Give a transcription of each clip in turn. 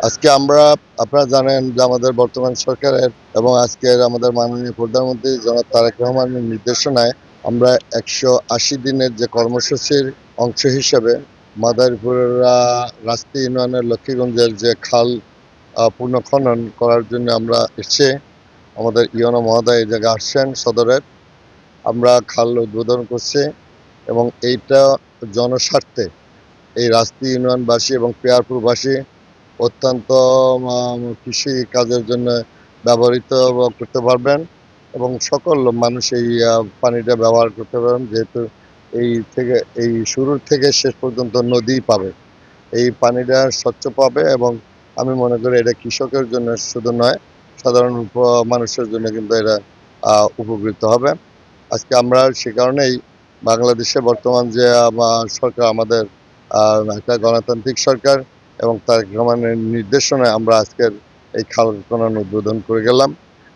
আজকে আপনারা জানেন যে আমাদের বর্তমান সরকারের এবং আজকের আমাদের মাননীয় প্রধানমন্ত্রী জনাব তারেক রহমানের নির্দেশনায় আমরা 180 দিনের যে কর্মসূচির অংশ হিসেবে মাদারীপুরের রাস্তি ইউনিয়নের লক্ষ্মীগঞ্জের যে খাল পুনঃখনন করার জন্য আমরা এসে আমাদের ইউনো মহোদয় এই জায়গায় আসছেন সদরের। আমরা খাল উদ্বোধন করছি এবং এইটা জনস্বার্থে এই রাস্তি ইউনিয়নবাসী এবং পেয়ারপুরবাসী অত্যন্ত কৃষি কাজের জন্য ব্যবহৃত করতে পারবেন এবং সকল মানুষ এই পানিটা ব্যবহার করতে পারবেন, যেহেতু এই শুরুর থেকে শেষ পর্যন্ত নদী পাবে, এই পানিটা স্বচ্ছ পাবে এবং আমি মনে করি এটা কৃষকের জন্য শুধু নয়, সাধারণ মানুষের জন্য কিন্তু এটা উপকৃত হবে। আজকে আমরা সে কারণেই বাংলাদেশে বর্তমান যে সরকার, আমাদের একটা গণতান্ত্রিক সরকার এবং তারেক রহমানের নির্দেশনায় আমরা আজকের এই খাল খনন উদ্বোধন করে গেলাম।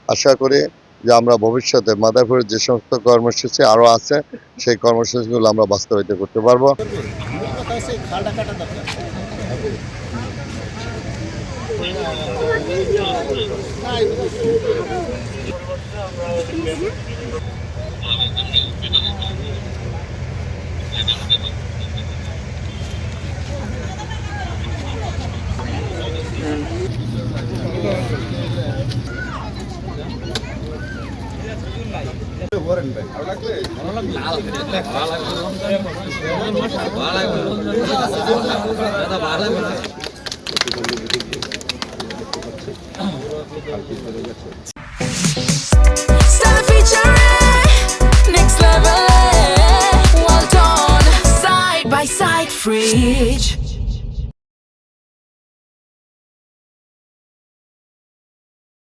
আশা করি যে আমরা ভবিষ্যতে মাদারীপুরের যে সমস্ত কর্মসূচি আরও আছে সেই কর্মসূচিগুলো আমরা বাস্তবায়িত করতে পারবো। Next level, well done. Side by side, fridge.